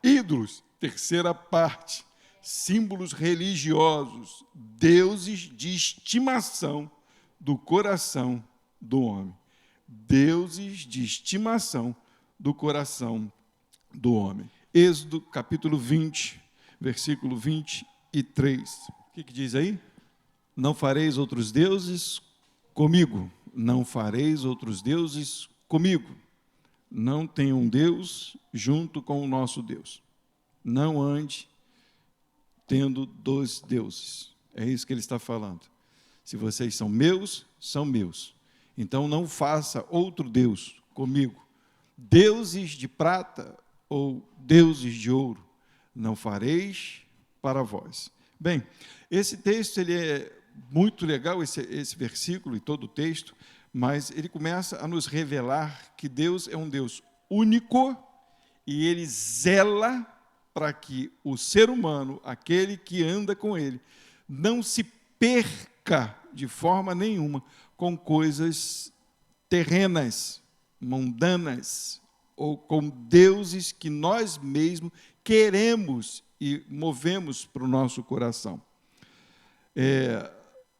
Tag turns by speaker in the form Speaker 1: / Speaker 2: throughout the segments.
Speaker 1: ídolos, terceira parte, símbolos religiosos, deuses de estimação do coração do homem. Deuses de estimação do coração do homem. Êxodo, capítulo 20, versículo 23. O que diz aí? Não fareis outros deuses comigo. Não fareis outros deuses comigo. Não tem um Deus junto com o nosso Deus. Não ande tendo dois deuses. É isso que ele está falando. Se vocês são meus, são meus. Então não faça outro Deus comigo. Deuses de prata ou deuses de ouro não fareis para vós. Bem, esse texto ele é muito legal, esse versículo e todo o texto, mas ele começa a nos revelar que Deus é um Deus único e ele zela para que o ser humano, aquele que anda com ele, não se perca de forma nenhuma com coisas terrenas, mundanas, ou com deuses que nós mesmos queremos e movemos para o nosso coração.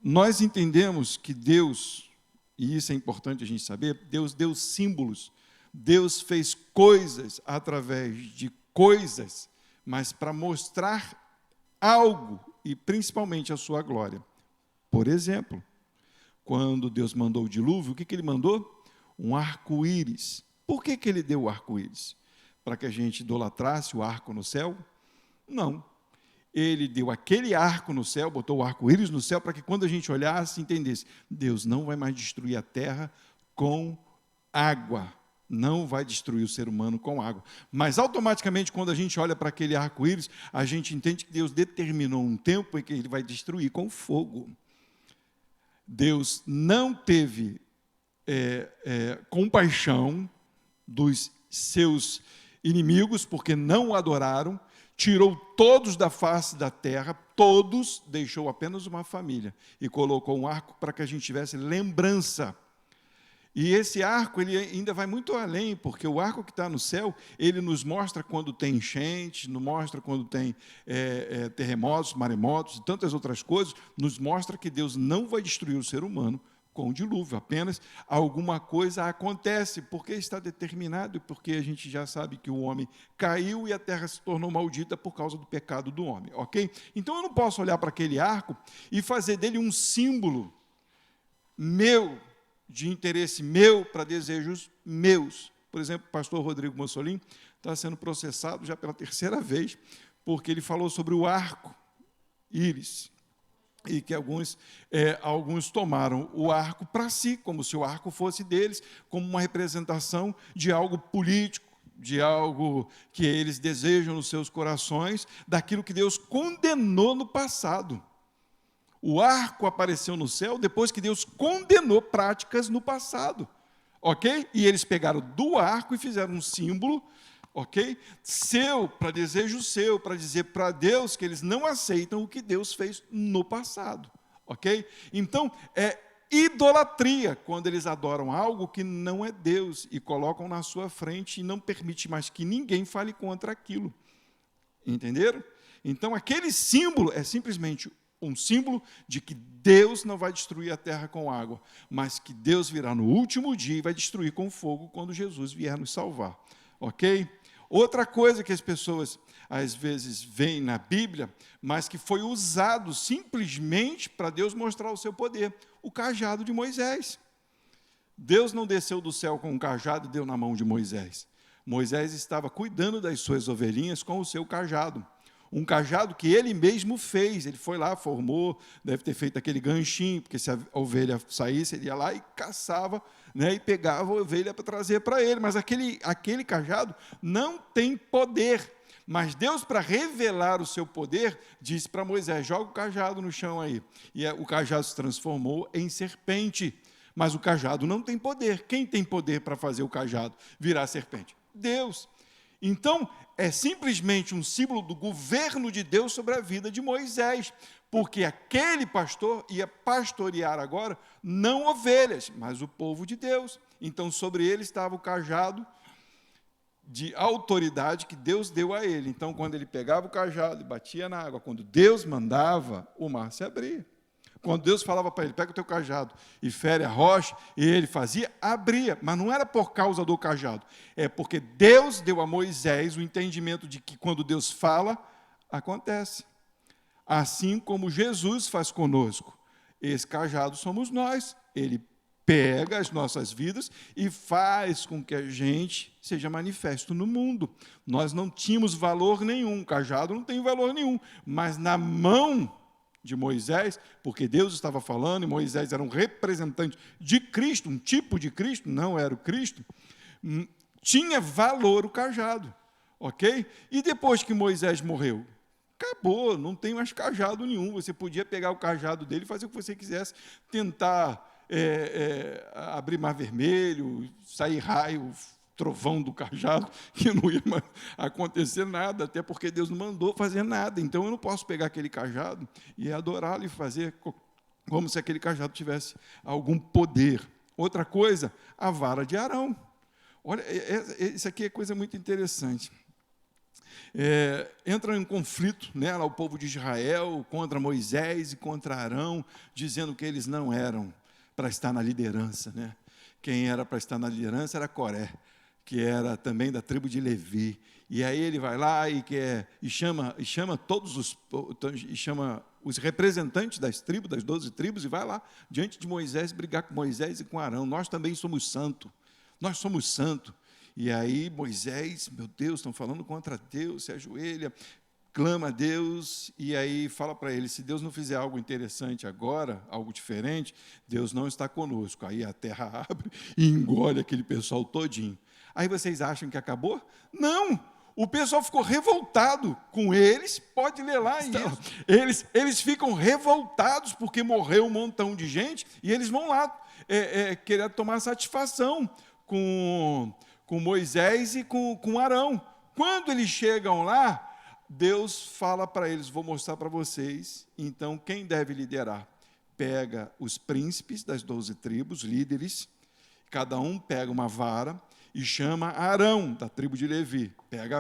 Speaker 1: Nós entendemos que Deus, e isso é importante a gente saber, Deus deu símbolos, Deus fez coisas através de coisas, mas para mostrar algo, e principalmente a sua glória. Por exemplo, quando Deus mandou o dilúvio, o que ele mandou? Um arco-íris. Por que ele deu o arco-íris? Para que a gente idolatrasse o arco no céu? Não. Ele deu aquele arco no céu, botou o arco-íris no céu, para que quando a gente olhasse, entendesse, Deus não vai mais destruir a terra com água, não vai destruir o ser humano com água. Mas, automaticamente, quando a gente olha para aquele arco-íris, a gente entende que Deus determinou um tempo em que ele vai destruir com fogo. Deus não teve compaixão dos seus inimigos, porque não o adoraram, tirou todos da face da terra, todos, deixou apenas uma família, e colocou um arco para que a gente tivesse lembrança. E esse arco, ele ainda vai muito além, porque o arco que está no céu, ele nos mostra quando tem enchente, nos mostra quando tem terremotos, maremotos e tantas outras coisas, nos mostra que Deus não vai destruir o ser humano com o dilúvio, apenas alguma coisa acontece, porque está determinado, e porque a gente já sabe que o homem caiu e a terra se tornou maldita por causa do pecado do homem, ok? Então eu não posso olhar para aquele arco e fazer dele um símbolo meu, de interesse meu, para desejos meus. Por exemplo, o pastor Rodrigo Mussolini está sendo processado já pela terceira vez, porque ele falou sobre o arco-íris, e que alguns tomaram o arco para si, como se o arco fosse deles, como uma representação de algo político, de algo que eles desejam nos seus corações, daquilo que Deus condenou no passado. O arco apareceu no céu depois que Deus condenou práticas no passado, ok? E eles pegaram do arco e fizeram um símbolo, ok? Seu, para desejo seu, para dizer para Deus que eles não aceitam o que Deus fez no passado, ok? Então, é idolatria quando eles adoram algo que não é Deus e colocam na sua frente e não permite mais que ninguém fale contra aquilo. Entenderam? Então, aquele símbolo é simplesmente um símbolo de que Deus não vai destruir a terra com água, mas que Deus virá no último dia e vai destruir com fogo quando Jesus vier nos salvar, ok? Outra coisa que as pessoas, às vezes, veem na Bíblia, mas que foi usado simplesmente para Deus mostrar o seu poder, o cajado de Moisés. Deus não desceu do céu com um cajado e deu na mão de Moisés. Moisés estava cuidando das suas ovelhinhas com o seu cajado. Um cajado que ele mesmo fez, ele foi lá, formou, deve ter feito aquele ganchinho, porque se a ovelha saísse, ele ia lá e caçava, né, e pegava a ovelha para trazer para ele, mas aquele cajado não tem poder, mas Deus, para revelar o seu poder, disse para Moisés, joga o cajado no chão aí, e o cajado se transformou em serpente, mas o cajado não tem poder. Quem tem poder para fazer o cajado virar serpente? Deus. Então, é simplesmente um símbolo do governo de Deus sobre a vida de Moisés, porque aquele pastor ia pastorear agora, não ovelhas, mas o povo de Deus. Então, sobre ele estava o cajado de autoridade que Deus deu a ele. Então, quando ele pegava o cajado e batia na água, quando Deus mandava, o mar se abria. Quando Deus falava para ele, pega o teu cajado e fere a rocha, e ele fazia, abria. Mas não era por causa do cajado, é porque Deus deu a Moisés o entendimento de que quando Deus fala, acontece. Assim como Jesus faz conosco. Esse cajado somos nós. Ele pega as nossas vidas e faz com que a gente seja manifesto no mundo. Nós não tínhamos valor nenhum, o cajado não tem valor nenhum, mas na mão de Moisés, porque Deus estava falando, e Moisés era um representante de Cristo, um tipo de Cristo, não era o Cristo, tinha valor o cajado, ok? E depois que Moisés morreu, acabou, não tem mais cajado nenhum, você podia pegar o cajado dele e fazer o que você quisesse, tentar abrir mar vermelho, sair raio, trovão do cajado, que não ia mais acontecer nada, até porque Deus não mandou fazer nada. Então, eu não posso pegar aquele cajado e adorá-lo e fazer como se aquele cajado tivesse algum poder. Outra coisa, a vara de Arão. Olha, isso aqui é coisa muito interessante. Entra em conflito, né, lá o povo de Israel contra Moisés e contra Arão, dizendo que eles não eram para estar na liderança, né? Quem era para estar na liderança era Coré, que era também da tribo de Levi. E aí ele vai lá e chama os representantes das tribos, das 12 tribos, e vai lá diante de Moisés brigar com Moisés e com Arão. Nós também somos santos. Nós somos santos. E aí Moisés, meu Deus, estão falando contra Deus, se ajoelha, clama a Deus, e aí fala para ele, se Deus não fizer algo interessante agora, algo diferente, Deus não está conosco. Aí a terra abre e engole aquele pessoal todinho. Aí vocês acham que acabou? Não! O pessoal ficou revoltado com eles, pode ler lá isso. Eles ficam revoltados porque morreu um montão de gente, e eles vão lá querer tomar satisfação com Moisés e com Arão. Quando eles chegam lá, Deus fala para eles, vou mostrar para vocês, então, quem deve liderar? Pega os príncipes das 12 tribos, líderes, cada um pega uma vara e chama Arão, da tribo de Levi, pega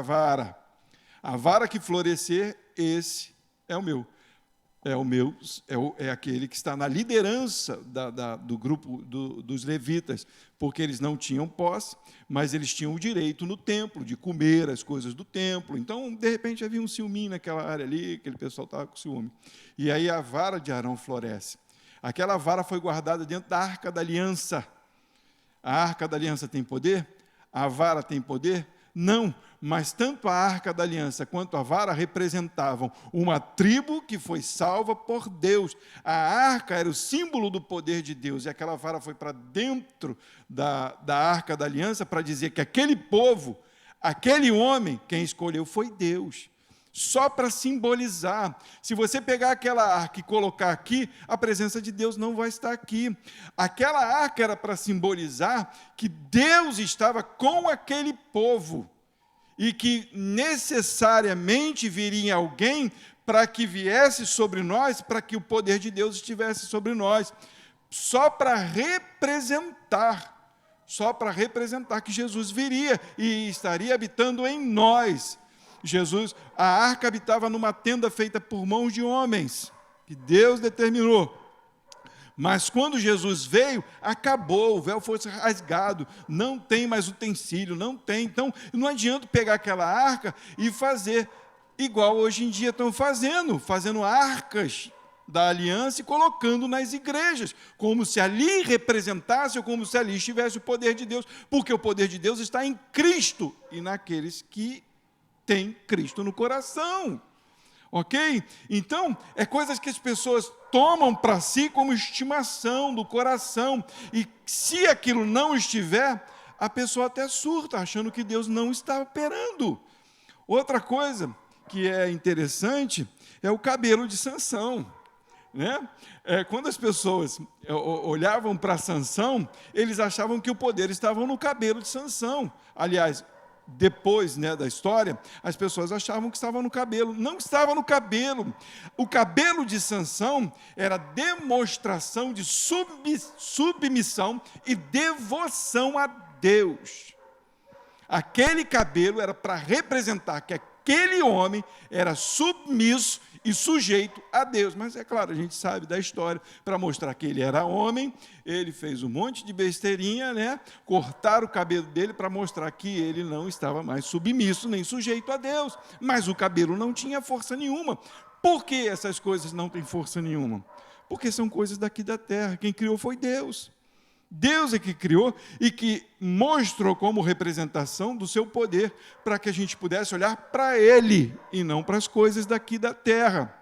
Speaker 1: a vara que florescer, esse é o meu. É aquele que está na liderança do grupo dos levitas, porque eles não tinham posse, mas eles tinham o direito no templo de comer as coisas do templo. Então, de repente, havia um ciúminho naquela área ali, aquele pessoal estava com ciúme. E aí a vara de Arão floresce. Aquela vara foi guardada dentro da Arca da Aliança. A Arca da Aliança tem poder? A vara tem poder? Não, mas tanto a Arca da Aliança quanto a vara representavam uma tribo que foi salva por Deus. A arca era o símbolo do poder de Deus, e aquela vara foi para dentro da Arca da Aliança para dizer que aquele povo, aquele homem, quem escolheu foi Deus. Só para simbolizar. Se você pegar aquela arca e colocar aqui, a presença de Deus não vai estar aqui. Aquela arca era para simbolizar que Deus estava com aquele povo e que necessariamente viria alguém para que viesse sobre nós, para que o poder de Deus estivesse sobre nós. Só para representar que Jesus viria e estaria habitando em nós. A arca habitava numa tenda feita por mãos de homens, que Deus determinou. Mas quando Jesus veio, acabou, o véu foi rasgado, não tem mais utensílio, não tem. Então, não adianta pegar aquela arca e fazer igual hoje em dia estão fazendo arcas da aliança e colocando nas igrejas, como se ali representasse, ou como se ali estivesse o poder de Deus, porque o poder de Deus está em Cristo e naqueles que tem Cristo no coração, ok? Então, coisas que as pessoas tomam para si como estimação do coração, e se aquilo não estiver, a pessoa até surta, achando que Deus não está operando. Outra coisa que é interessante é o cabelo de Sansão, né? Quando as pessoas olhavam para Sansão, eles achavam que o poder estava no cabelo de Sansão. Aliás, depois, da história, as pessoas achavam que estava no cabelo. Não estava no cabelo. O cabelo de Sansão era demonstração de submissão e devoção a Deus. Aquele cabelo era para representar que aquele homem era submisso e sujeito a Deus. Mas, é claro, a gente sabe da história, para mostrar que ele era homem, ele fez um monte de besteirinha, né? Cortaram o cabelo dele para mostrar que ele não estava mais submisso nem sujeito a Deus. Mas o cabelo não tinha força nenhuma. Por que essas coisas não têm força nenhuma? Porque são coisas daqui da terra. Quem criou foi Deus. Deus é que criou e que mostrou como representação do seu poder para que a gente pudesse olhar para Ele e não para as coisas daqui da terra.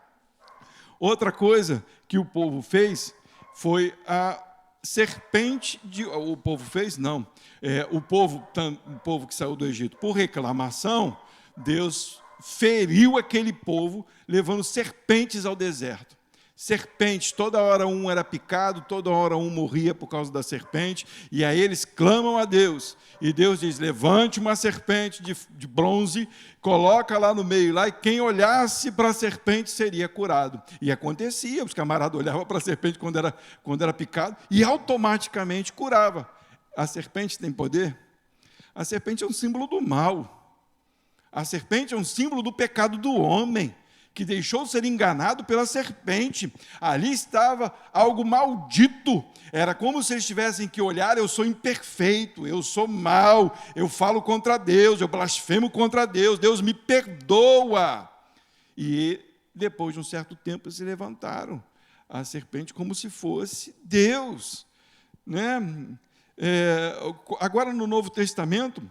Speaker 1: Outra coisa que o povo fez foi a serpente de... O povo fez? Não. O povo que saiu do Egito, por reclamação, Deus feriu aquele povo, levando serpentes ao deserto. Serpentes, toda hora um era picado, toda hora um morria por causa da serpente, e aí eles clamam a Deus, e Deus diz, levante uma serpente de bronze, coloca lá no meio, lá, e quem olhasse para a serpente seria curado. E acontecia, os camaradas olhavam para a serpente quando era picado, e automaticamente curava. A serpente tem poder? A serpente é um símbolo do mal. A serpente é um símbolo do pecado do homem, que deixou de ser enganado pela serpente. Ali estava algo maldito. Era como se eles tivessem que olhar, eu sou imperfeito, eu sou mau, eu falo contra Deus, eu blasfemo contra Deus, Deus me perdoa. E depois de um certo tempo se levantaram a serpente como se fosse Deus. Né? Agora no Novo Testamento,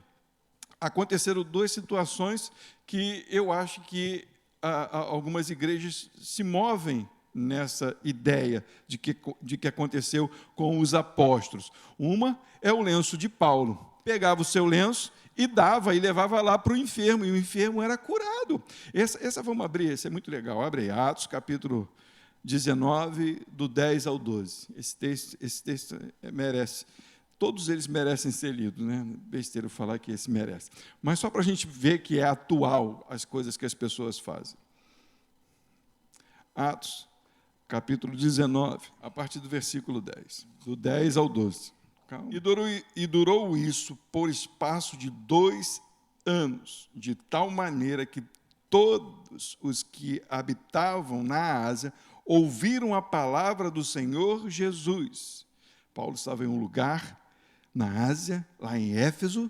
Speaker 1: aconteceram duas situações que eu acho que algumas igrejas se movem nessa ideia de que aconteceu com os apóstolos. Uma é o lenço de Paulo. Pegava o seu lenço e dava, e levava lá para o enfermo, e o enfermo era curado. Essa vamos abrir, essa é muito legal. Abre aí, Atos, capítulo 19, do 10 ao 12. Esse texto merece... Todos eles merecem ser lidos, né? Besteira falar que esse merece. Mas só para a gente ver que é atual as coisas que as pessoas fazem. Atos, capítulo 19, a partir do versículo 10. Do 10 ao 12. Calma. E durou isso por espaço de 2 anos, de tal maneira que todos os que habitavam na Ásia ouviram a palavra do Senhor Jesus. Paulo estava em um lugar na Ásia, lá em Éfeso,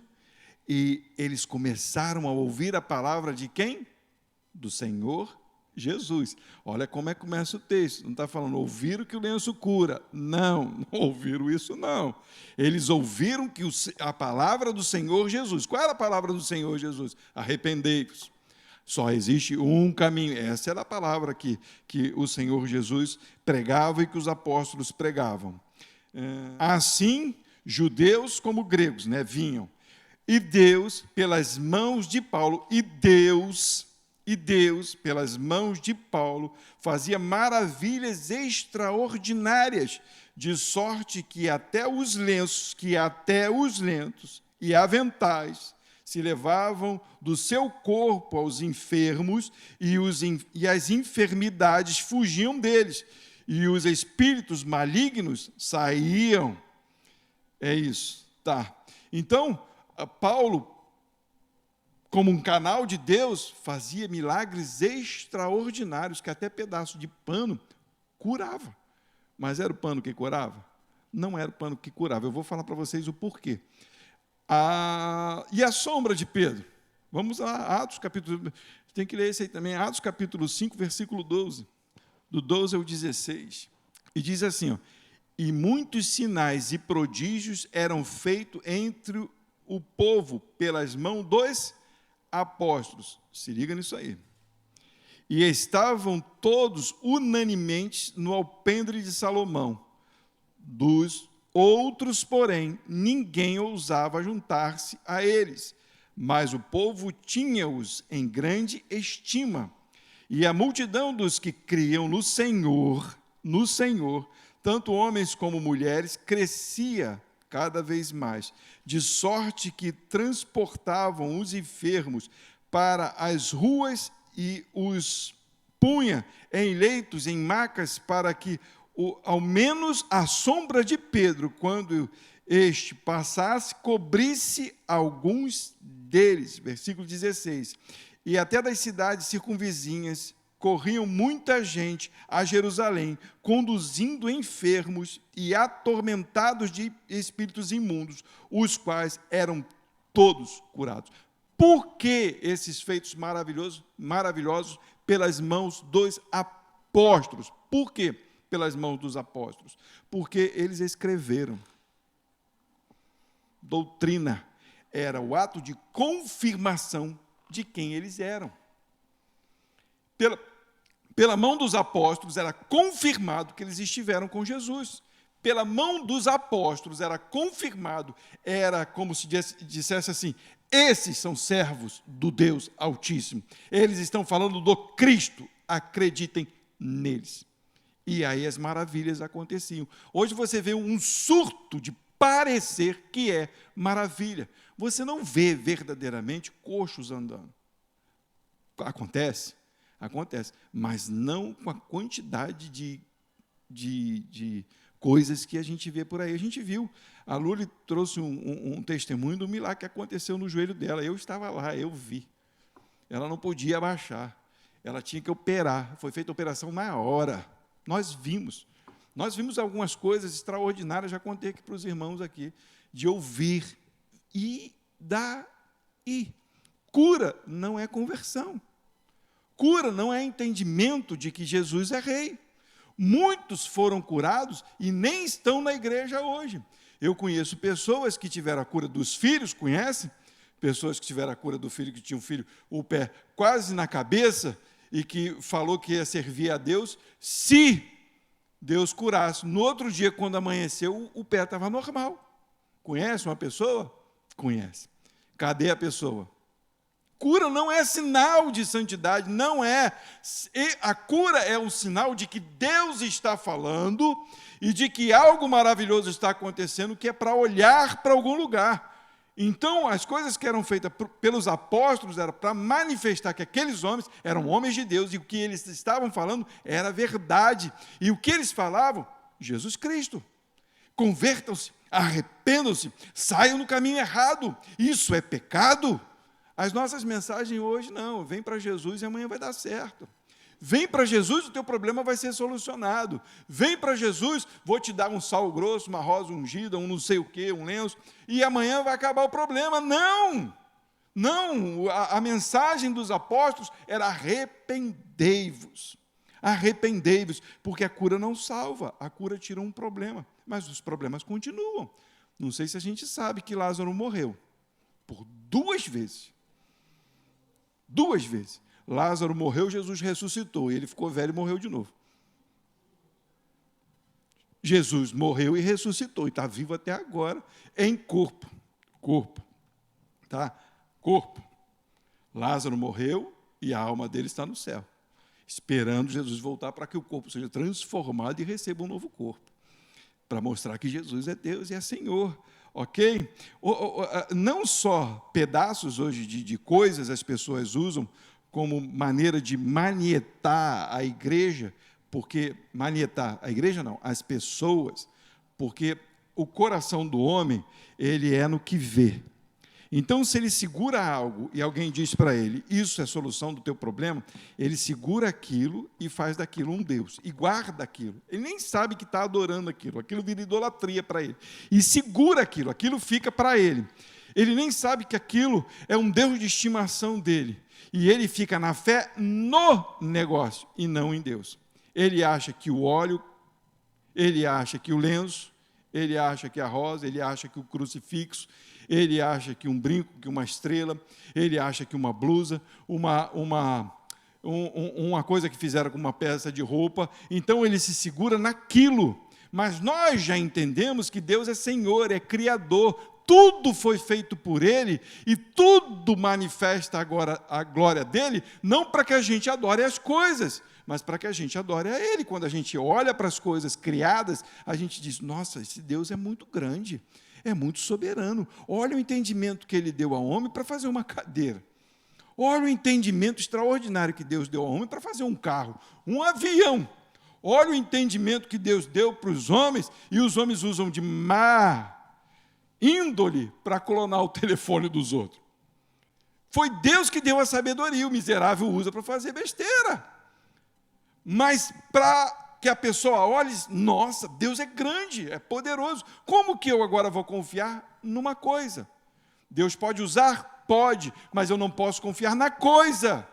Speaker 1: e eles começaram a ouvir a palavra de quem? Do Senhor Jesus. Olha como é que começa o texto. Não está falando, ouviram que o lenço cura. Não ouviram isso, não. Eles ouviram que a palavra do Senhor Jesus. Qual era a palavra do Senhor Jesus? Arrependei-vos. Só existe um caminho. Essa era a palavra que o Senhor Jesus pregava e que os apóstolos pregavam. Assim, judeus como gregos, né, vinham. E Deus, pelas mãos de Paulo, pelas mãos de Paulo, fazia maravilhas extraordinárias, de sorte que até os lenços e aventais se levavam do seu corpo aos enfermos, e as enfermidades fugiam deles, e os espíritos malignos saíam. É isso, tá. Então, Paulo, como um canal de Deus, fazia milagres extraordinários, que até pedaço de pano curava. Mas era o pano que curava? Não era o pano que curava. Eu vou falar para vocês o porquê. E a sombra de Pedro? Vamos lá, Atos capítulo... Tem que ler esse aí também, Atos capítulo 5, versículo 12. Do 12 ao 16. E diz assim, ó, e muitos sinais e prodígios eram feitos entre o povo pelas mãos dos apóstolos. Se liga nisso aí. E estavam todos unanimemente no alpendre de Salomão. Dos outros, porém, ninguém ousava juntar-se a eles, mas o povo tinha-os em grande estima. E a multidão dos que criam no Senhor, tanto homens como mulheres, crescia cada vez mais, de sorte que transportavam os enfermos para as ruas e os punha em leitos, em macas, para que ao menos a sombra de Pedro, quando este passasse, cobrisse alguns deles. Versículo 16. E até das cidades circunvizinhas corriam muita gente a Jerusalém, conduzindo enfermos e atormentados de espíritos imundos, os quais eram todos curados. Por que esses feitos maravilhosos pelas mãos dos apóstolos? Por quê pelas mãos dos apóstolos? Porque eles escreveram. Doutrina era o ato de confirmação de quem eles eram. Pela mão dos apóstolos era confirmado que eles estiveram com Jesus. Pela mão dos apóstolos era confirmado, era como se dissesse assim: esses são servos do Deus Altíssimo. Eles estão falando do Cristo, acreditem neles. E aí as maravilhas aconteciam. Hoje você vê um surto de parecer que é maravilha. Você não vê verdadeiramente coxos andando. Acontece? Acontece, mas não com a quantidade de coisas que a gente vê por aí. A gente viu, a Luli trouxe um testemunho do milagre que aconteceu no joelho dela. Eu estava lá, eu vi. Ela não podia abaixar, ela tinha que operar. Foi feita a operação na hora. Nós vimos algumas coisas extraordinárias, já contei aqui para os irmãos aqui, de ouvir e daí. Cura não é conversão. Cura não é entendimento de que Jesus é rei. Muitos foram curados e nem estão na igreja hoje. Eu conheço pessoas que tiveram a cura dos filhos, conhece? Pessoas que tiveram a cura do filho, que tinha um filho, o pé quase na cabeça, e que falou que ia servir a Deus, se Deus curasse. No outro dia, quando amanheceu, o pé estava normal. Conhece uma pessoa? Conhece. Cadê a pessoa? Cura não é sinal de santidade, não é. A cura é um sinal de que Deus está falando e de que algo maravilhoso está acontecendo, que é para olhar para algum lugar. Então, as coisas que eram feitas pelos apóstolos eram para manifestar que aqueles homens eram homens de Deus e o que eles estavam falando era verdade. E o que eles falavam? Jesus Cristo. Convertam-se, arrependam-se, saiam do caminho errado. Isso é pecado? As nossas mensagens hoje, não, vem para Jesus e amanhã vai dar certo. Vem para Jesus, o teu problema vai ser solucionado. Vem para Jesus, vou te dar um sal grosso, uma rosa ungida, um não sei o quê, um lenço, e amanhã vai acabar o problema. Não! Não! A mensagem dos apóstolos era: arrependei-vos. Arrependei-vos, porque a cura não salva, a cura tira um problema, mas os problemas continuam. Não sei se a gente sabe que Lázaro morreu por 2 vezes. 2 vezes. Lázaro morreu, Jesus ressuscitou. E ele ficou velho e morreu de novo. Jesus morreu e ressuscitou. E está vivo até agora, em corpo. Corpo. Tá? Corpo. Lázaro morreu e a alma dele está no céu, esperando Jesus voltar para que o corpo seja transformado e receba um novo corpo, para mostrar que Jesus é Deus e é Senhor. Ok? Não só pedaços hoje de coisas as pessoas usam como maneira de manietar a igreja, porque manietar a igreja não, as pessoas, porque o coração do homem, ele é no que vê. Então, se ele segura algo e alguém diz para ele: isso é a solução do teu problema, ele segura aquilo e faz daquilo um Deus, e guarda aquilo. Ele nem sabe que está adorando aquilo vira idolatria para ele. E segura aquilo fica para ele. Ele nem sabe que aquilo é um Deus de estimação dele. E ele fica na fé no negócio e não em Deus. Ele acha que o óleo, ele acha que o lenço, ele acha que a rosa, ele acha que o crucifixo, ele acha que um brinco, que uma estrela, ele acha que uma blusa, uma coisa que fizeram com uma peça de roupa. Então ele se segura naquilo. Mas nós já entendemos que Deus é Senhor, é Criador. Tudo foi feito por Ele e tudo manifesta agora a glória dEle, não para que a gente adore as coisas, mas para que a gente adore a Ele. Quando a gente olha para as coisas criadas, a gente diz: nossa, esse Deus é muito grande, é muito soberano. Olha o entendimento que Ele deu ao homem para fazer uma cadeira. Olha o entendimento extraordinário que Deus deu ao homem para fazer um carro, um avião. Olha o entendimento que Deus deu para os homens, e os homens usam de má índole para clonar o telefone dos outros. Foi Deus que deu a sabedoria, o miserável usa para fazer besteira. Mas para que a pessoa olhe, nossa, Deus é grande, é poderoso. Como que eu agora vou confiar numa coisa? Deus pode usar? Pode, mas eu não posso confiar na coisa.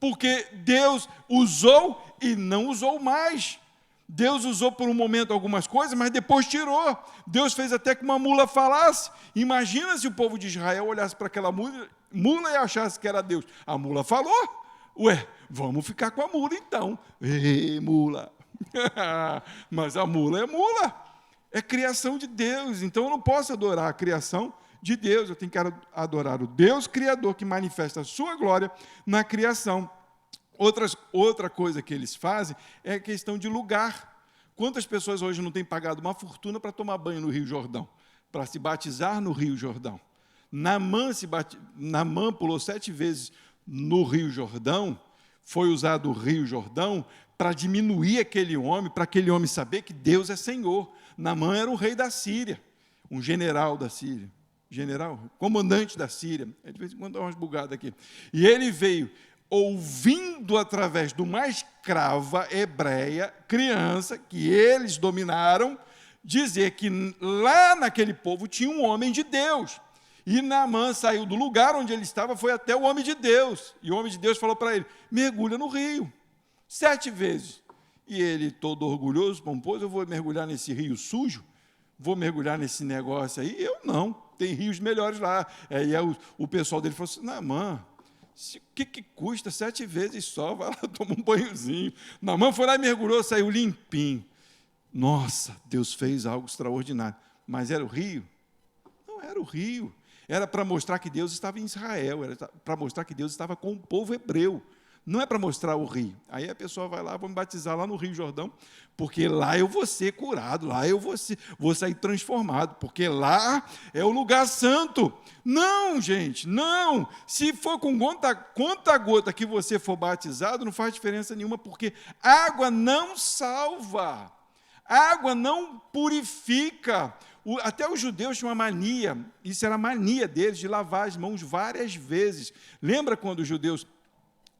Speaker 1: Porque Deus usou e não usou mais. Deus usou por um momento algumas coisas, mas depois tirou. Deus fez até que uma mula falasse. Imagina se o povo de Israel olhasse para aquela mula e achasse que era Deus. A mula falou. Ué, vamos ficar com a mula então. Ei, mula. Mas a mula é mula. É criação de Deus. Então eu não posso adorar a criação de Deus. Eu tenho que adorar o Deus Criador que manifesta a sua glória na criação. Outra coisa que eles fazem é a questão de lugar. Quantas pessoas hoje não têm pagado uma fortuna para tomar banho no Rio Jordão? Para se batizar no Rio Jordão? Naamã pulou 7 vezes no Rio Jordão, foi usado o Rio Jordão para diminuir aquele homem, para aquele homem saber que Deus é Senhor. Naamã era o rei da Síria, um general da Síria. General? Comandante da Síria. De vez em quando dá umas bugadas aqui. E ele veio ouvindo através de uma escrava hebreia, criança, que eles dominaram, dizer que lá naquele povo tinha um homem de Deus. E Naamã saiu do lugar onde ele estava, foi até o homem de Deus. E o homem de Deus falou para ele, mergulha no rio, 7 vezes. E ele, todo orgulhoso, pomposo, eu vou mergulhar nesse rio sujo? Vou mergulhar nesse negócio aí? Eu não, tem rios melhores lá. Aí o pessoal dele falou assim, Naamã, o que custa 7 vezes só? Vai lá, toma um banhozinho. Naamã foi lá e mergulhou, saiu limpinho. Nossa, Deus fez algo extraordinário. Mas era o rio? Não era o rio. Era para mostrar que Deus estava em Israel, era para mostrar que Deus estava com o povo hebreu. Não é para mostrar o rio. Aí a pessoa vai lá, vou me batizar lá no Rio Jordão, porque lá eu vou ser curado, lá eu vou sair transformado, porque lá é o lugar santo. Não, gente, não. Se for com conta gota que você for batizado, não faz diferença nenhuma, porque água não salva, água não purifica. Até os judeus tinham uma mania, isso era a mania deles, de lavar as mãos várias vezes. Lembra quando os judeus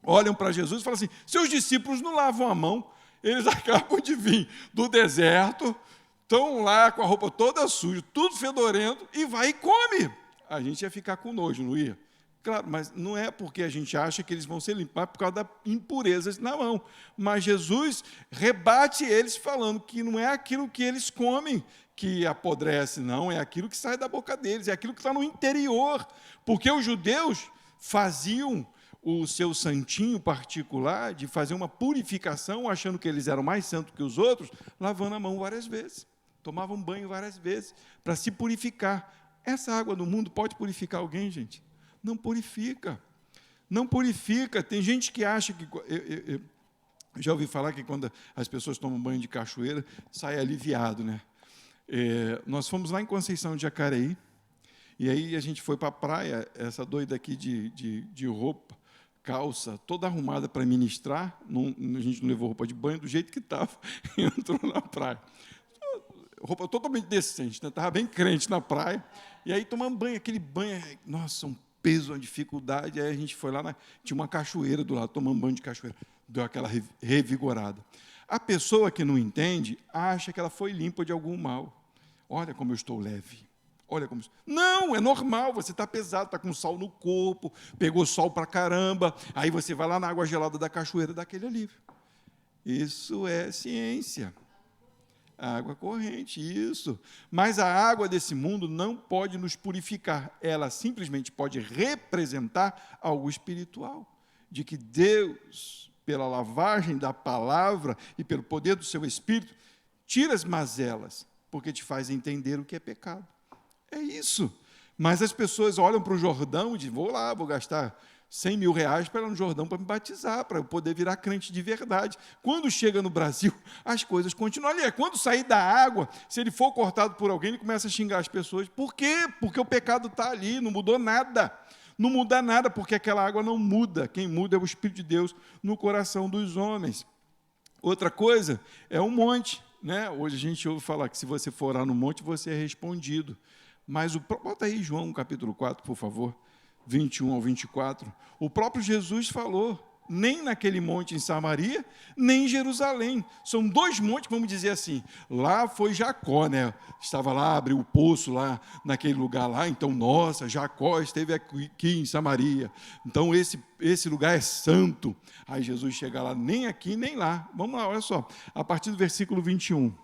Speaker 1: olham para Jesus e falam assim, seus discípulos não lavam a mão, eles acabam de vir do deserto, estão lá com a roupa toda suja, tudo fedorento, e vai e come. A gente ia ficar com nojo, não ia? Claro, mas não é porque a gente acha que eles vão ser limpados por causa da impureza na mão. Mas Jesus rebate eles falando que não é aquilo que eles comem que apodrece, não, é aquilo que sai da boca deles, é aquilo que está no interior. Porque os judeus faziam o seu santinho particular de fazer uma purificação, achando que eles eram mais santos que os outros, lavando a mão várias vezes, tomavam banho várias vezes, para se purificar. Essa água do mundo pode purificar alguém, gente? Não purifica. Não purifica. Tem gente que acha que... Eu já ouvi falar que quando as pessoas tomam banho de cachoeira, sai aliviado, né? Nós fomos lá em Conceição de Jacareí, e aí a gente foi para a praia, essa doida aqui de roupa, calça, toda arrumada para ministrar, a gente não levou roupa de banho, do jeito que estava, entrou na praia. Roupa totalmente decente, né? Estava bem crente na praia, e aí tomamos banho, aquele banho, nossa, um peso, uma dificuldade, aí a gente foi lá, tinha uma cachoeira do lado, tomamos banho de cachoeira, deu aquela revigorada. A pessoa que não entende, acha que ela foi limpa de algum mal. Olha como eu estou leve. Olha como... Não, é normal, você está pesado, está com sol no corpo, pegou sol para caramba, aí você vai lá na água gelada da cachoeira, dá aquele alívio. Isso é ciência. Água corrente, isso. Mas a água desse mundo não pode nos purificar, ela simplesmente pode representar algo espiritual, de que Deus, pela lavagem da palavra e pelo poder do seu Espírito, tira as mazelas, porque te faz entender o que é pecado. É isso. Mas as pessoas olham para o Jordão e dizem, vou lá, vou gastar 100 mil reais para ir no Jordão para me batizar, para eu poder virar crente de verdade. Quando chega no Brasil, as coisas continuam ali. Quando sair da água, se ele for cortado por alguém, ele começa a xingar as pessoas. Por quê? Porque o pecado está ali, não mudou nada. Não muda nada, porque aquela água não muda. Quem muda é o Espírito de Deus no coração dos homens. Outra coisa é um monte, né? Hoje a gente ouve falar que se você for orar no monte, você é respondido. Mas bota aí João capítulo 4, por favor, 21 ao 24. O próprio Jesus falou, nem naquele monte em Samaria, nem em Jerusalém. São dois montes, vamos dizer assim. Lá foi Jacó, né? Estava lá, abriu o poço lá, naquele lugar lá. Então, nossa, Jacó esteve aqui em Samaria. Então, esse lugar é santo. Aí Jesus chega lá, nem aqui, nem lá. Vamos lá, olha só. A partir do versículo 21.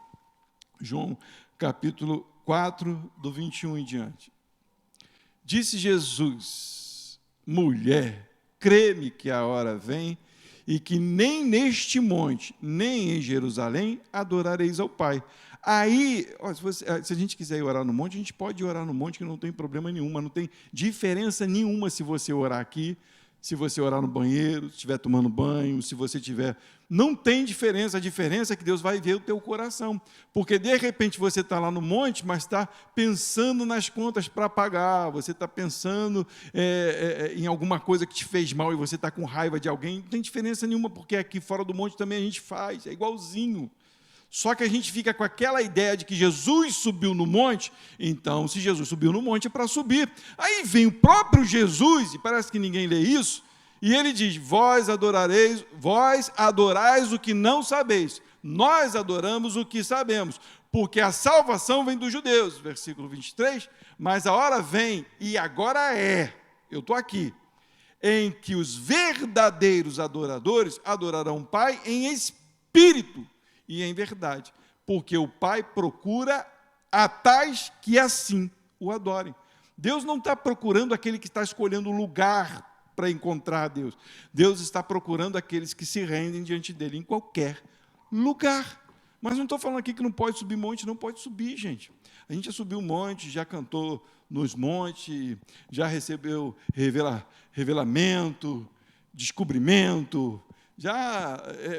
Speaker 1: João, capítulo 4, do 21 em diante. Disse Jesus, mulher, crê-me que a hora vem e que nem neste monte, nem em Jerusalém, adorareis ao Pai. Aí, se a gente quiser ir orar no monte, a gente pode orar no monte, que não tem problema nenhum, não tem diferença nenhuma se você orar aqui, se você orar no banheiro, se estiver tomando banho, se você estiver... Não tem diferença, a diferença é que Deus vai ver o teu coração, porque de repente você está lá no monte, mas está pensando nas contas para pagar, você está pensando em alguma coisa que te fez mal e você está com raiva de alguém, não tem diferença nenhuma, porque aqui fora do monte também a gente faz, é igualzinho. Só que a gente fica com aquela ideia de que Jesus subiu no monte, então, se Jesus subiu no monte é para subir. Aí vem o próprio Jesus, e parece que ninguém lê isso, e ele diz, vós adorais o que não sabeis, nós adoramos o que sabemos, porque a salvação vem dos judeus, versículo 23, mas a hora vem, e agora eu estou aqui, em que os verdadeiros adoradores adorarão o Pai em espírito, e em verdade, porque o Pai procura a tais que assim o adorem. Deus não está procurando aquele que está escolhendo o lugar para encontrar a Deus. Deus está procurando aqueles que se rendem diante dele em qualquer lugar. Mas não estou falando aqui que não pode subir monte, não pode subir, gente. A gente já subiu um monte, já cantou nos montes, já recebeu revelamento, descobrimento,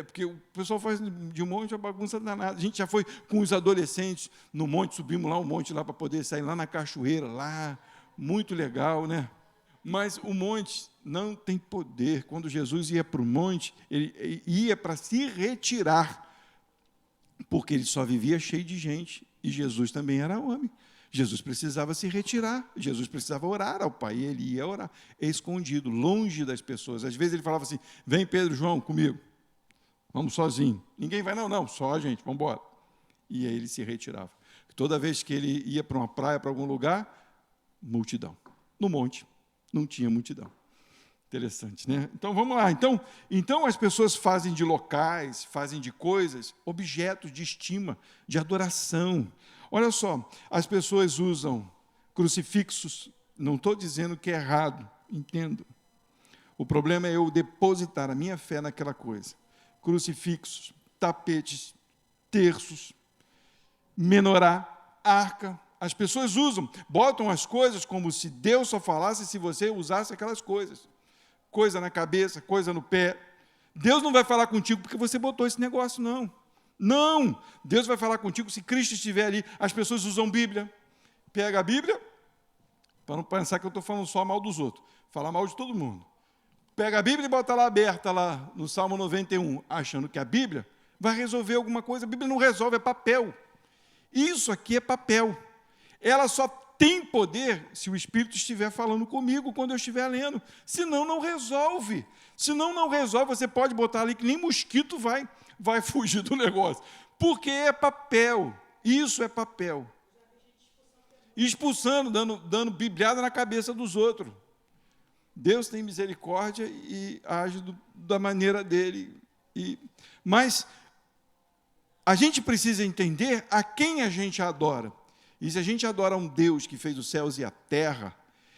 Speaker 1: porque o pessoal faz de um monte uma bagunça danada. A gente já foi com os adolescentes no monte, subimos lá um monte lá para poder sair lá na cachoeira, lá, muito legal, né? Mas o monte não tem poder. Quando Jesus ia para o monte, ele ia para se retirar, porque ele só vivia cheio de gente, e Jesus também era homem. Jesus precisava se retirar, Jesus precisava orar ao Pai, e ele ia orar, escondido, longe das pessoas. Às vezes ele falava assim, vem Pedro, João, comigo, vamos sozinho. Ninguém vai, não, só a gente, vamos embora. E aí ele se retirava. Toda vez que ele ia para uma praia, para algum lugar, multidão. No monte, não tinha multidão. Interessante, né? Então, vamos lá. Então as pessoas fazem de locais, fazem de coisas, objetos de estima, de adoração. Olha só, as pessoas usam crucifixos, não estou dizendo que é errado, entendo. O problema é eu depositar a minha fé naquela coisa. Crucifixos, tapetes, terços, menorá, arca. As pessoas botam as coisas como se Deus só falasse se você usasse aquelas coisas. Coisa na cabeça, coisa no pé. Deus não vai falar contigo porque você botou esse negócio, não. Não! Deus vai falar contigo se Cristo estiver ali. As pessoas usam Bíblia. Pega a Bíblia, para não pensar que eu estou falando só mal dos outros. Falar mal de todo mundo. Pega a Bíblia e bota lá aberta, lá no Salmo 91, achando que a Bíblia vai resolver alguma coisa. A Bíblia não resolve, é papel. Isso aqui é papel. Ela só tem poder se o Espírito estiver falando comigo quando eu estiver lendo. Senão, não resolve. Senão, não resolve. Você pode botar ali que nem mosquito vai fugir do negócio. Porque é papel. Isso é papel. Expulsando, dando bibliada na cabeça dos outros. Deus tem misericórdia e age da maneira dele. Mas a gente precisa entender a quem a gente adora. E se a gente adora um Deus que fez os céus e a terra,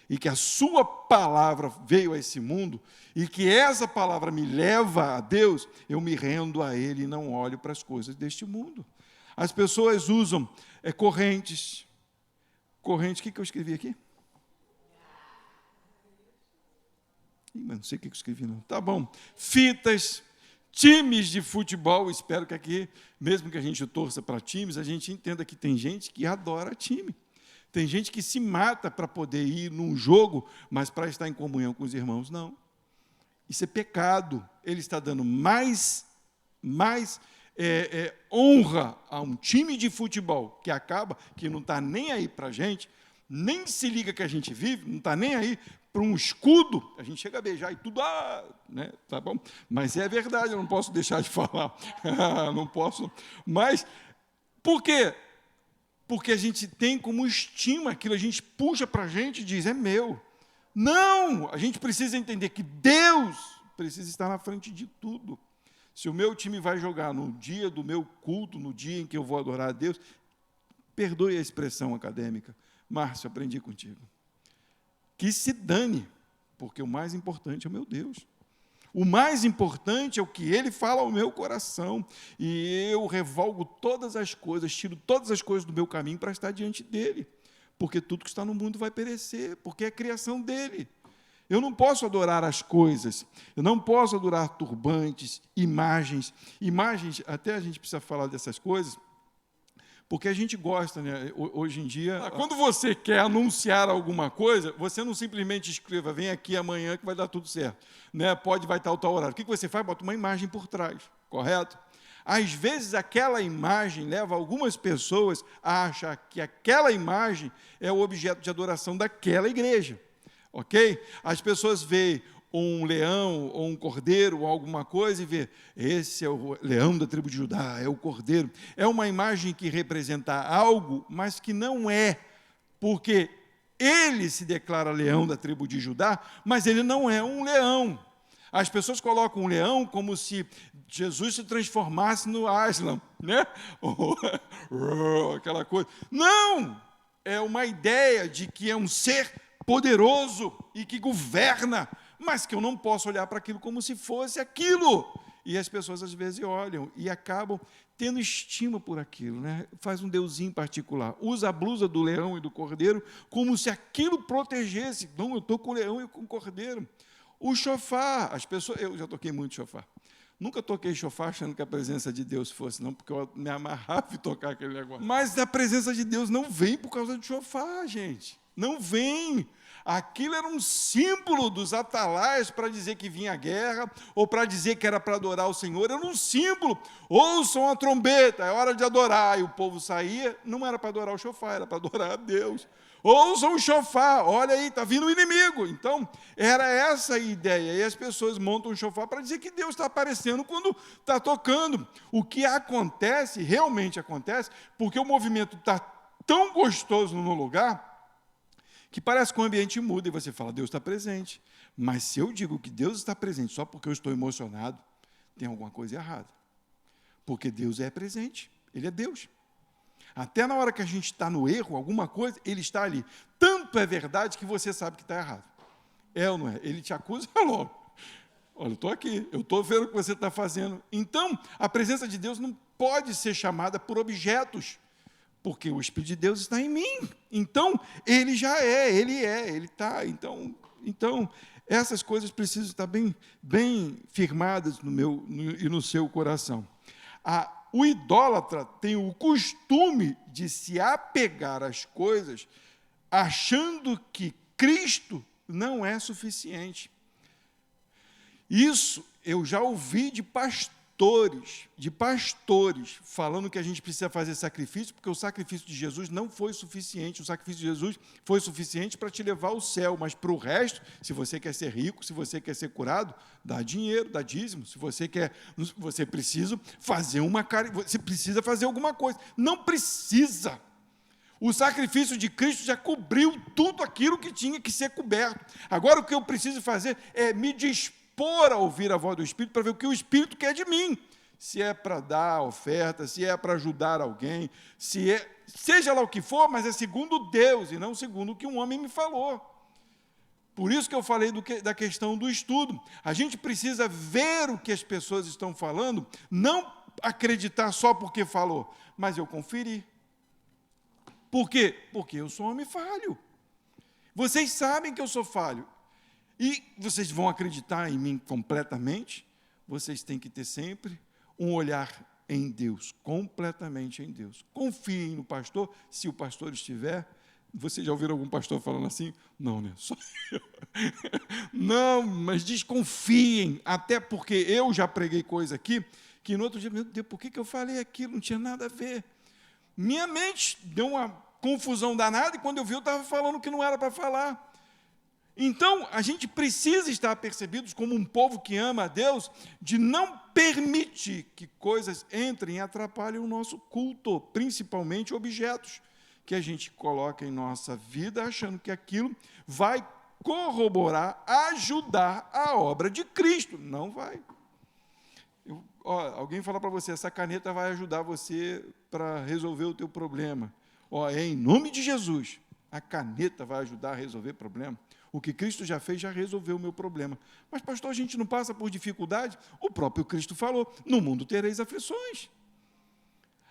Speaker 1: e que a sua palavra veio a esse mundo, e que essa palavra me leva a Deus, eu me rendo a Ele e não olho para as coisas deste mundo. As pessoas usam correntes. Corrente, o que eu escrevi aqui? Mas não sei o que eu escrevi, não. Tá bom. Fitas, times de futebol, espero que aqui, mesmo que a gente torça para times, a gente entenda que tem gente que adora time. Tem gente que se mata para poder ir num jogo, mas para estar em comunhão com os irmãos, não. Isso é pecado. Ele está dando mais honra a um time de futebol que acaba, que não está nem aí para a gente, nem se liga que a gente vive, não está nem aí para um escudo, a gente chega a beijar e tudo, né, tá bom? Mas é verdade, eu não posso deixar de falar, não posso. Mas, por quê? Porque a gente tem como estima aquilo, a gente puxa para a gente e diz, é meu. Não, a gente precisa entender que Deus precisa estar na frente de tudo. Se o meu time vai jogar no dia do meu culto, no dia em que eu vou adorar a Deus, perdoe a expressão acadêmica, Márcio, aprendi contigo. Que se dane, porque o mais importante é o meu Deus. O mais importante é o que Ele fala ao meu coração. E eu revolgo todas as coisas, tiro todas as coisas do meu caminho para estar diante dEle. Porque tudo que está no mundo vai perecer, porque é criação dEle. Eu não posso adorar as coisas, eu não posso adorar turbantes, imagens, até a gente precisa falar dessas coisas, porque a gente gosta, né? Hoje em dia, quando você quer anunciar alguma coisa, você não simplesmente escreva, vem aqui amanhã que vai dar tudo certo, né? Vai estar o tal horário. O que você faz? Bota uma imagem por trás, correto? Às vezes, aquela imagem leva algumas pessoas a achar que aquela imagem é o objeto de adoração daquela igreja, ok? As pessoas veem um leão ou um cordeiro ou alguma coisa e vê, esse é o leão da tribo de Judá, é o cordeiro. É uma imagem que representa algo, mas que não é, porque ele se declara leão da tribo de Judá, mas ele não é um leão. As pessoas colocam um leão como se Jesus se transformasse no Aslan, né? Aquela coisa. Não! É uma ideia de que é um ser poderoso e que governa, mas que eu não posso olhar para aquilo como se fosse aquilo. E as pessoas, às vezes, olham e acabam tendo estima por aquilo, né? Faz um deusinho particular. Usa a blusa do leão e do cordeiro como se aquilo protegesse. Não, eu estou com o leão e com o cordeiro. O chofar, as pessoas... Eu já toquei muito chofar. Nunca toquei chofar achando que a presença de Deus fosse, não, porque eu me amarrava em tocar aquele negócio. Mas a presença de Deus não vem por causa do chofar, gente. Não vem. Aquilo era um símbolo dos atalaias para dizer que vinha a guerra, ou para dizer que era para adorar o Senhor, era um símbolo. Ouçam a trombeta, é hora de adorar. E o povo saía, não era para adorar o chofar, era para adorar a Deus. Ouçam o chofar, olha aí, está vindo o inimigo. Então, era essa a ideia. E as pessoas montam o chofar para dizer que Deus está aparecendo quando está tocando. O que acontece, realmente acontece, porque o movimento está tão gostoso no lugar, que parece que o ambiente muda e você fala, Deus está presente. Mas se eu digo que Deus está presente só porque eu estou emocionado, tem alguma coisa errada. Porque Deus é presente, Ele é Deus. Até na hora que a gente está no erro, alguma coisa, Ele está ali. Tanto é verdade que você sabe que está errado. É ou não é? Ele te acusa logo. Olha, eu estou aqui, eu estou vendo o que você está fazendo. Então, a presença de Deus não pode ser chamada por objetos, porque o Espírito de Deus está em mim. Então, Ele já é, Ele está. Então, essas coisas precisam estar bem firmadas no meu e no seu coração. O idólatra tem o costume de se apegar às coisas achando que Cristo não é suficiente. Isso eu já ouvi de pastores, falando que a gente precisa fazer sacrifício, porque o sacrifício de Jesus não foi suficiente. O sacrifício de Jesus foi suficiente para te levar ao céu, mas para o resto, se você quer ser rico, se você quer ser curado, dá dinheiro, dá dízimo. Se você quer, você precisa fazer você precisa fazer alguma coisa. Não precisa. O sacrifício de Cristo já cobriu tudo aquilo que tinha que ser coberto. Agora o que eu preciso fazer é me dispor a ouvir a voz do Espírito para ver o que o Espírito quer de mim. Se é para dar oferta, se é para ajudar alguém, seja lá o que for, mas é segundo Deus e não segundo o que um homem me falou. Por isso que eu falei da questão do estudo. A gente precisa ver o que as pessoas estão falando, não acreditar só porque falou, mas eu conferir. Por quê? Porque eu sou homem falho. Vocês sabem que eu sou falho. E vocês vão acreditar em mim completamente? Vocês têm que ter sempre um olhar em Deus, completamente em Deus. Confiem no pastor, se o pastor estiver. Vocês já ouviram algum pastor falando assim? Não, né? Só eu. Não, mas desconfiem, até porque eu já preguei coisa aqui, que no outro dia, meu Deus, por que eu falei aquilo? Não tinha nada a ver. Minha mente deu uma confusão danada, e quando eu vi, eu estava falando o que não era para falar. Então, a gente precisa estar percebidos como um povo que ama a Deus, de não permitir que coisas entrem e atrapalhem o nosso culto, principalmente objetos que a gente coloca em nossa vida, achando que aquilo vai corroborar, ajudar a obra de Cristo. Não vai. Alguém fala para você, essa caneta vai ajudar você para resolver o teu problema. É em nome de Jesus. A caneta vai ajudar a resolver o problema. O que Cristo já fez, já resolveu o meu problema. Mas, pastor, a gente não passa por dificuldade? O próprio Cristo falou, no mundo tereis aflições.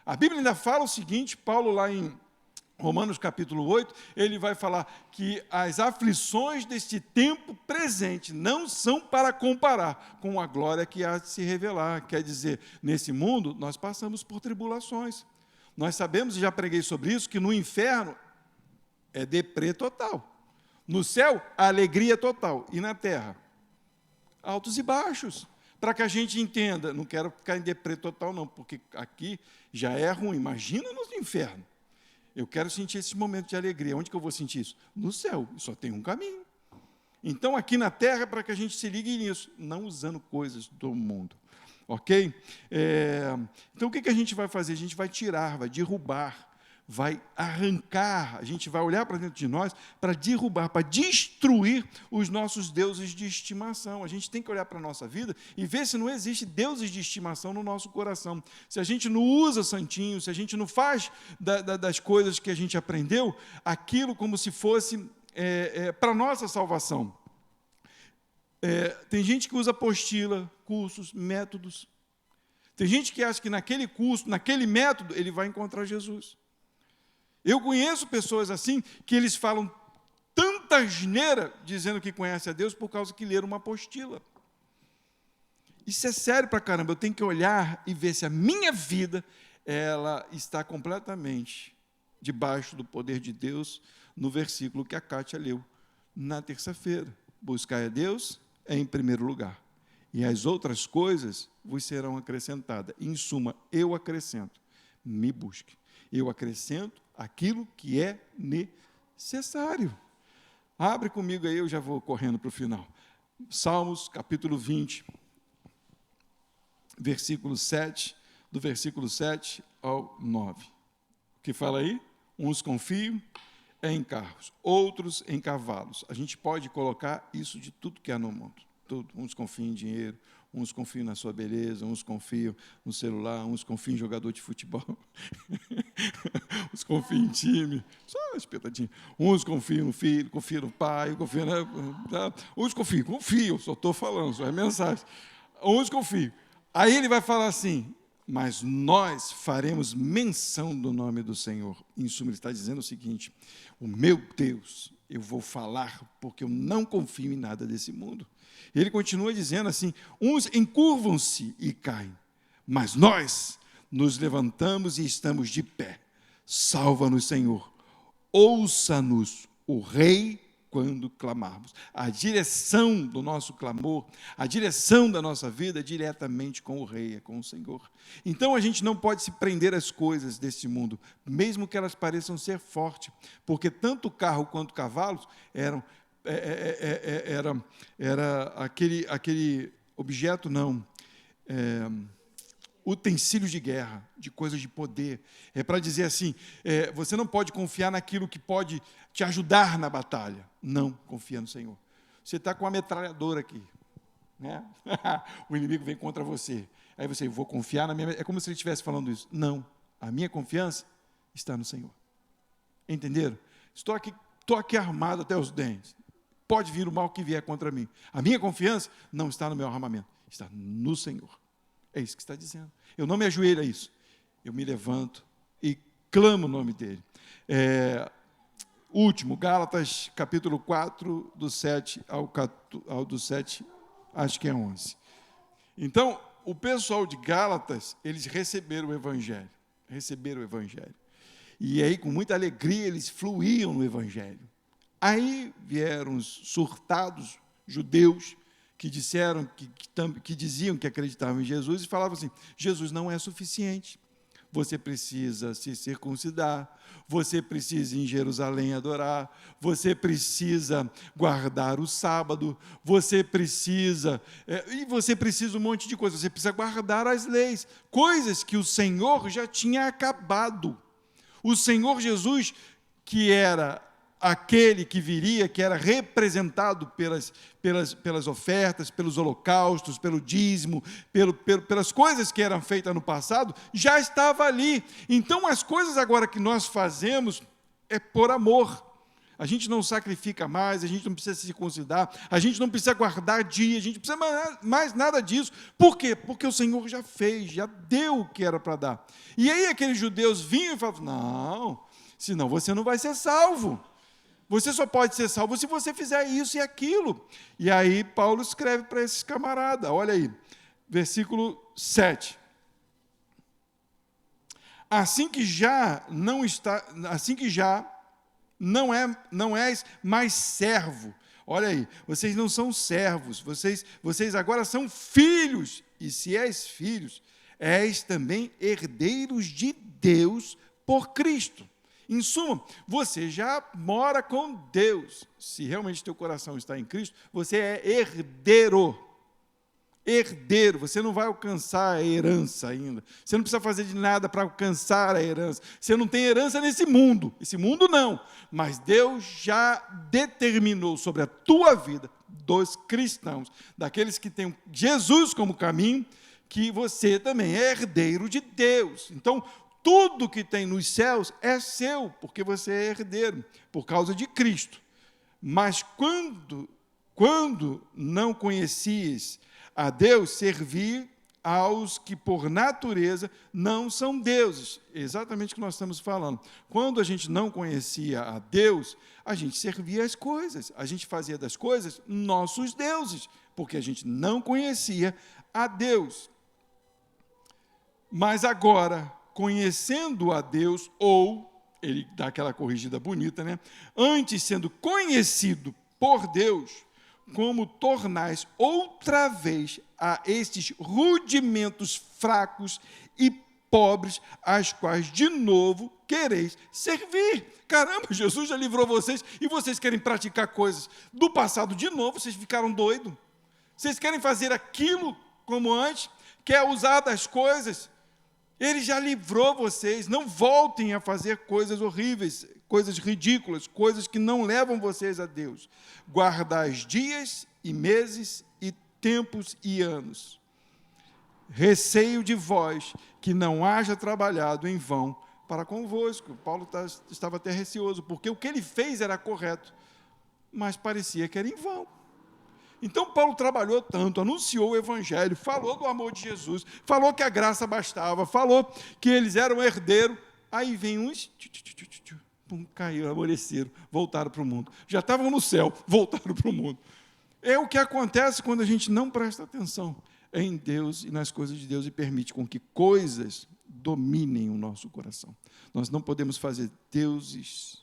Speaker 1: A Bíblia ainda fala o seguinte, Paulo lá em Romanos capítulo 8, ele vai falar que as aflições deste tempo presente não são para comparar com a glória que há de se revelar. Quer dizer, nesse mundo, nós passamos por tribulações. Nós sabemos, e já preguei sobre isso, que no inferno é deprê total. No céu, a alegria total. E na terra, altos e baixos. Para que a gente entenda, não quero ficar em deprê total não, porque aqui já é ruim. Imagina no inferno. Eu quero sentir esse momento de alegria. Onde que eu vou sentir isso? No céu. Só tem um caminho. Então, aqui na terra, para que a gente se ligue nisso, não usando coisas do mundo. Ok? Então, o que a gente vai fazer? A gente vai tirar, vai derrubar, vai arrancar, a gente vai olhar para dentro de nós para derrubar, para destruir os nossos deuses de estimação. A gente tem que olhar para a nossa vida e ver se não existe deuses de estimação no nosso coração. Se a gente não usa santinho, se a gente não faz das coisas que a gente aprendeu, aquilo como se fosse para a nossa salvação. Tem gente que usa apostila, cursos, métodos. Tem gente que acha que naquele curso, naquele método, ele vai encontrar Jesus. Eu conheço pessoas assim, que eles falam tanta asneira dizendo que conhece a Deus por causa que leram uma apostila. Isso é sério pra caramba. Eu tenho que olhar e ver se a minha vida ela está completamente debaixo do poder de Deus, no versículo que a Kátia leu na terça-feira. Buscai a Deus em primeiro lugar, e as outras coisas vos serão acrescentadas. Em suma, eu acrescento, me busque. Eu acrescento aquilo que é necessário. Abre comigo aí, eu já vou correndo para o final. Salmos, capítulo 20, versículo 7, do versículo 7 ao 9. O que fala aí? Uns confiam em carros, outros em cavalos. A gente pode colocar isso de tudo que há no mundo. Tudo. Uns confiam em dinheiro, uns confiam na sua beleza, uns confiam no celular, uns confiam em jogador de futebol, uns confiam em time, só uma espetadinha. Uns confiam no filho, confiam no pai, confiam uns confiam, só estou falando, só é mensagem. Uns confiam. Aí ele vai falar assim, mas nós faremos menção do nome do Senhor. Em suma, ele está dizendo o seguinte, o meu Deus, eu vou falar porque eu não confio em nada desse mundo. Ele continua dizendo assim, uns encurvam-se e caem, mas nós nos levantamos e estamos de pé. Salva-nos, Senhor. Ouça-nos, o Rei, quando clamarmos. A direção do nosso clamor, a direção da nossa vida é diretamente com o Rei, é com o Senhor. Então, a gente não pode se prender às coisas deste mundo, mesmo que elas pareçam ser fortes, porque tanto o carro quanto o cavalo era aquele objeto, utensílios de guerra, de coisas de poder. É para dizer assim, você não pode confiar naquilo que pode te ajudar na batalha. Não, confia no Senhor. Você está com uma metralhadora aqui, né? O inimigo vem contra você. Aí você, eu vou confiar na minha... É como se ele estivesse falando isso. Não, a minha confiança está no Senhor. Entenderam? Estou aqui armado até os dentes. Pode vir o mal que vier contra mim. A minha confiança não está no meu armamento, está no Senhor. É isso que está dizendo. Eu não me ajoelho a isso. Eu me levanto e clamo o nome dele. Último, Gálatas, capítulo 4, do 7 ao do 7, acho que é 11. Então, o pessoal de Gálatas, eles receberam o Evangelho. E aí, com muita alegria, eles fluíam no Evangelho. Aí vieram os surtados judeus que disseram, que diziam que acreditavam em Jesus e falavam assim, Jesus não é suficiente. você precisa se circuncidar, você precisa ir em Jerusalém adorar, você precisa guardar o sábado, você precisa um monte de coisas, você precisa guardar as leis, coisas que o Senhor já tinha acabado. O Senhor Jesus, que era aquele que viria, que era representado pelas ofertas, pelos holocaustos, pelo dízimo, pelas coisas que eram feitas no passado, já estava ali. Então, as coisas agora que nós fazemos é por amor. A gente não sacrifica mais, a gente não precisa se circuncidar, a gente não precisa guardar dia, a gente não precisa mais nada disso. Por quê? Porque o Senhor já fez, já deu o que era para dar. E aí aqueles judeus vinham e falavam, não, senão você não vai ser salvo. Você só pode ser salvo se você fizer isso e aquilo. E aí Paulo escreve para esses camaradas, olha aí, versículo 7. Assim que já não és mais servo. Olha aí, vocês não são servos, vocês agora são filhos. E se és filhos, és também herdeiros de Deus por Cristo. Em suma, você já mora com Deus. Se realmente teu coração está em Cristo, você é herdeiro. Herdeiro, você não vai alcançar a herança ainda. Você não precisa fazer de nada para alcançar a herança. Você não tem herança nesse mundo. Esse mundo não. Mas Deus já determinou sobre a tua vida, dos cristãos, daqueles que têm Jesus como caminho, que você também é herdeiro de Deus. Então, tudo que tem nos céus é seu, porque você é herdeiro, por causa de Cristo. Mas quando não conhecias a Deus, servir aos que por natureza não são deuses. Exatamente o que nós estamos falando. Quando a gente não conhecia a Deus, a gente servia as coisas, a gente fazia das coisas nossos deuses, porque a gente não conhecia a Deus. Mas agora, conhecendo a Deus, ou, ele dá aquela corrigida bonita, né? Antes sendo conhecido por Deus, como tornais outra vez a estes rudimentos fracos e pobres, às quais de novo quereis servir. Caramba, Jesus já livrou vocês, e vocês querem praticar coisas do passado de novo, vocês ficaram doidos. Vocês querem fazer aquilo como antes, quer usar das coisas. Ele já livrou vocês, não voltem a fazer coisas horríveis, coisas ridículas, coisas que não levam vocês a Deus. Guardais dias e meses e tempos e anos. Receio de vós que não haja trabalhado em vão para convosco. Paulo estava até receoso, porque o que ele fez era correto, mas parecia que era em vão. Então, Paulo trabalhou tanto, anunciou o Evangelho, falou do amor de Jesus, falou que a graça bastava, falou que eles eram herdeiros. Aí vem uns, caiu, amoleceram, voltaram para o mundo. Já estavam no céu, voltaram para o mundo. É o que acontece quando a gente não presta atenção em Deus e nas coisas de Deus e permite com que coisas dominem o nosso coração. Nós não podemos fazer deuses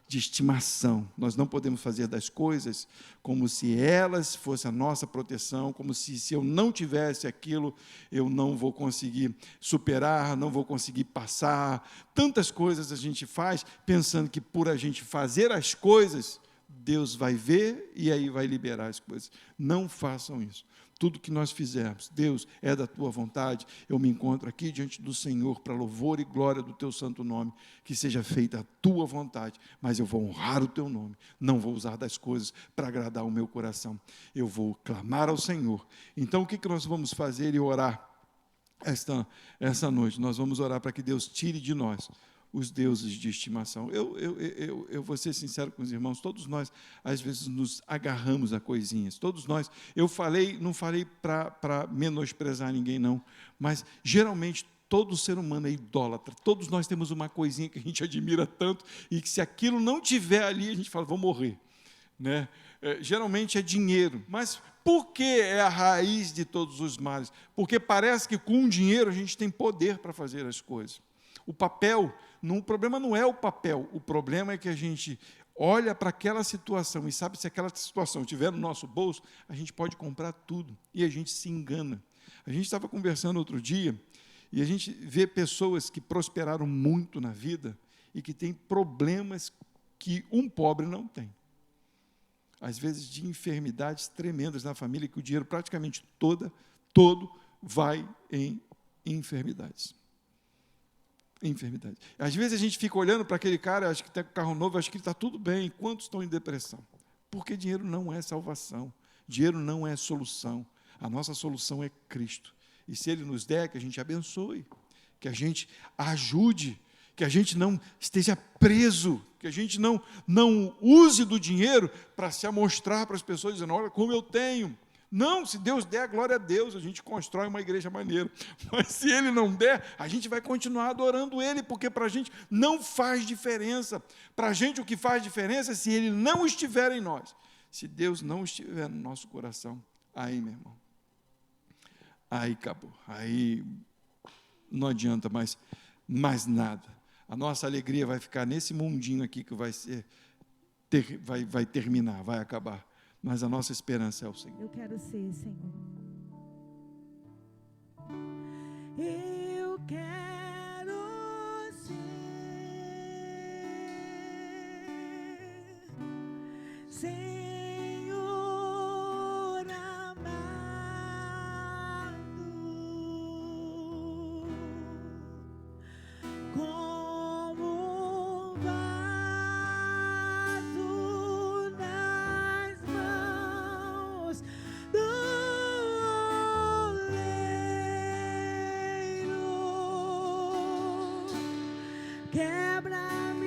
Speaker 1: de estimação. Nós não podemos fazer das coisas como se elas fossem a nossa proteção, como se eu não tivesse aquilo, eu não vou conseguir superar, não vou conseguir passar. Tantas coisas a gente faz pensando que por a gente fazer as coisas, Deus vai ver e aí vai liberar as coisas. Não façam isso. Tudo que nós fizermos, Deus, é da tua vontade, eu me encontro aqui diante do Senhor para louvor e glória do teu santo nome, que seja feita a tua vontade, mas eu vou honrar o teu nome, não vou usar das coisas para agradar o meu coração, eu vou clamar ao Senhor. Então, o que nós vamos fazer e orar esta noite? Nós vamos orar para que Deus tire de nós os deuses de estimação. Eu vou ser sincero com os irmãos, todos nós, às vezes, nos agarramos a coisinhas, todos nós. Não falei para menosprezar ninguém, não, mas, geralmente, todo ser humano é idólatra, todos nós temos uma coisinha que a gente admira tanto, e que se aquilo não tiver ali, a gente fala, vou morrer, né? Geralmente é dinheiro, mas por que é a raiz de todos os males? Porque parece que com o dinheiro a gente tem poder para fazer as coisas. O papel, o problema não é o papel, o problema é que a gente olha para aquela situação e sabe se aquela situação estiver no nosso bolso, a gente pode comprar tudo e a gente se engana. A gente estava conversando outro dia E a gente vê pessoas que prosperaram muito na vida e que têm problemas que um pobre não tem. Às vezes de enfermidades tremendas na família, que o dinheiro praticamente todo vai em enfermidades. Enfermidade. Às vezes a gente fica olhando para aquele cara, acho que tem um carro novo, acho que está tudo bem, quantos estão em depressão? Porque dinheiro não é salvação, dinheiro não é solução. A nossa solução é Cristo. E se Ele nos der, que a gente abençoe, que a gente ajude, que a gente não esteja preso, que a gente não use do dinheiro para se amostrar para as pessoas, dizendo, olha como eu tenho. Não, se Deus der, glória a Deus, a gente constrói uma igreja maneira. Mas se Ele não der, a gente vai continuar adorando Ele, porque para a gente não faz diferença. Para a gente o que faz diferença é se Ele não estiver em nós. Se Deus não estiver no nosso coração, aí, meu irmão, aí acabou. Aí não adianta mais nada. A nossa alegria vai ficar nesse mundinho aqui que vai terminar, vai acabar. Mas a nossa esperança é o Senhor.
Speaker 2: Eu quero ser, Senhor. Eu quero ser, Senhor amado, como um vaso nas mãos do oleiro. Quebra-me